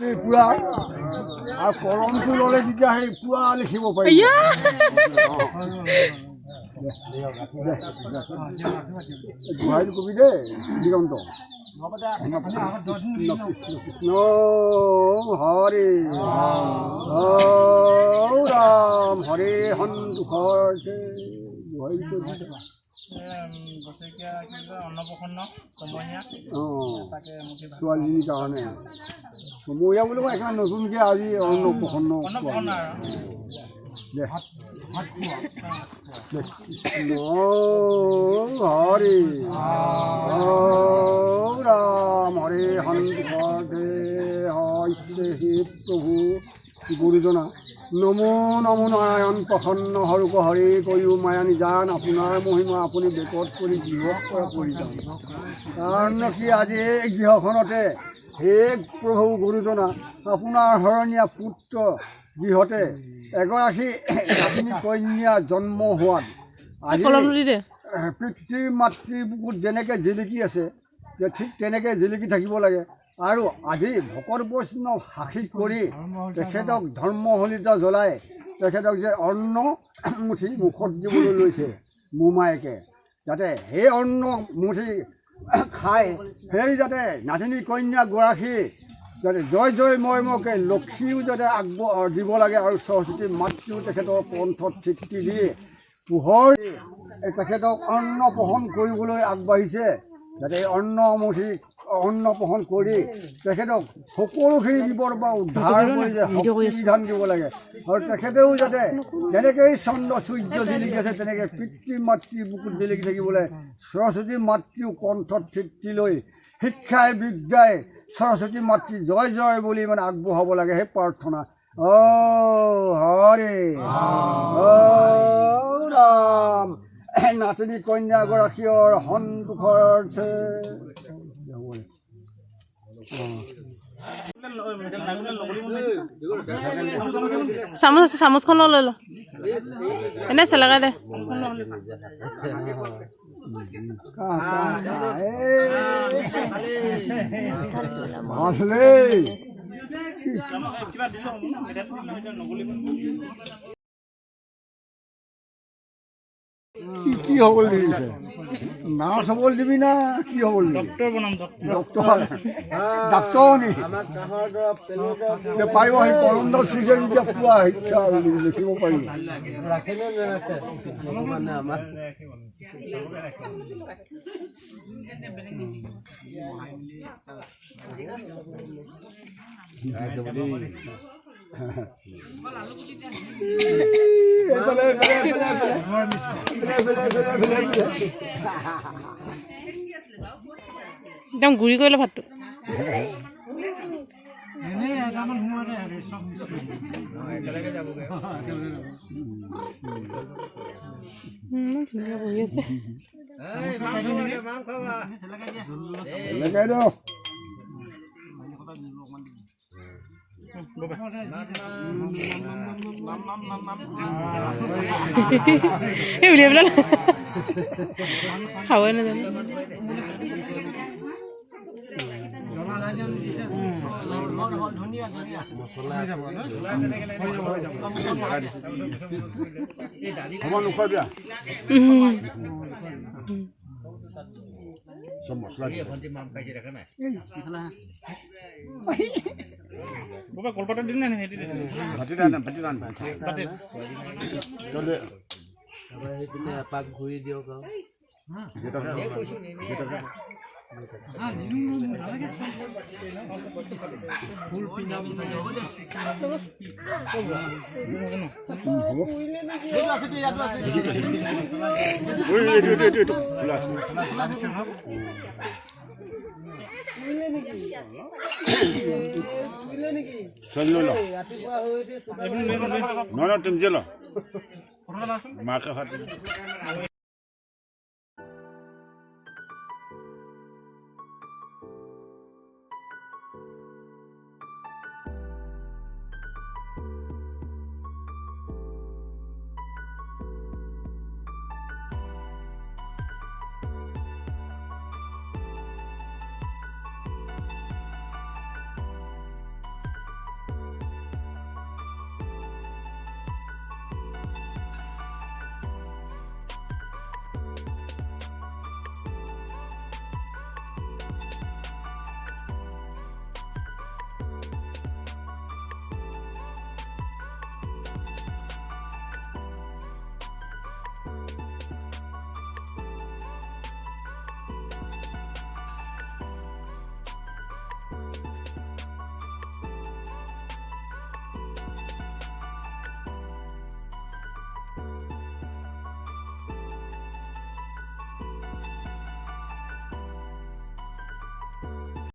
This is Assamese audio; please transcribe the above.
মাতৃৰ পুৰা আৰু কলমটো ল'লে তেতিয়া সেই পুৰা লিখিব পাৰি গোহাঁইটো কবি দেই দিগন্ত কৃষ্ণ হৰে ৰাম হৰে সন্তোষৰ ছোৱালীজনীৰ কাৰণে চমৰীয়া বুলি কয় একেবাৰে নতুনকৈ আজি অন্নপ্ৰসন্ন কৃষ্ণ হৰে ৰাম হৰে সন্তোষৰ হে প্ৰভু গুৰুজনা নমো নমো নাৰায়ণ প্ৰসন্ন হৰূপ হৰে কৰিও মায়া নিজান আপোনাৰ মহিমা আপুনি বেকত কৰি গৃহ কৰা পৰিযান কাৰণ কি আজি এই গৃহখনতে হে প্ৰভু গুৰুজনা আপোনাৰ শৰণীয়া পুত্ৰ গৃহতে এগৰাকী কন্যা জন্ম হোৱাত আজি পিতৃ মাতৃ বুকুত যেনেকৈ জিলিকি আছে ঠিক তেনেকৈ জিলিকি থাকিব লাগে আৰু আজি ভকত বৈষ্ণৱ সাক্ষী কৰি তেখেতক ধৰ্মহলিতা জ্বলাই তেখেতক যে অন্ন মুঠি মুখত দিবলৈ লৈছে মোমায়েকে যাতে সেই অন্ন মুঠি খাই সেই যাতে নাতিনী কন্যাগৰাকী যাতে জয় জয় ময়মকে লক্ষীও যাতে দিব লাগে আৰু সৰস্বতী মাতৃও তেখেতৰ পন্থত সৃষ্টি দি পোহৰ তেখেতক অন্নপ্ৰসন কৰিবলৈ আগবাঢ়িছে যাতে অন্নমুঠি অন্নপ্ৰসন কৰি তেখেতক সকলোখিনি বিপদৰ পৰা উদ্ধাৰ কৰি বিধান দিব লাগে আৰু তেখেতেও যাতে যেনেকৈ চন্দ্ৰ সূৰ্য জিলিকি আছে তেনেকৈ পিতৃ মাতৃৰ বুকুত জিলিকি থাকিবলৈ সৰস্বতী মাতৃও কণ্ঠত সৃষ্টি লৈ শিক্ষাই বিদ্যাই সৰস্বতী মাতৃ জয় জয় বুলি মানে আগবঢ়াব লাগে সেই প্ৰাৰ্থনা হৰে ৰাম নাতিনী কন্যাগৰাকীৰ সন্তোষৰ চামুচ আছে চামুচখন লৈ ল এনে চেলেকা দে কি হ'বলৈ দিছে নাৰ্ছ হ'বলৈ দিবি না কি হ'বলৈ ডাক্তৰ নি পাৰিব সেই কলমডাল চুইছে যেতিয়া পুৰা শিক্ষা লিখিব পাৰিব একদম গুৰি কৰিলে ভাতটো উলিয়াই পেলাই খাবই নাজানো কলপাতা দিন না এপাক ঘূৰি দিয়ক ফুল পিন্ধাব No, no, te entiendo. Marca,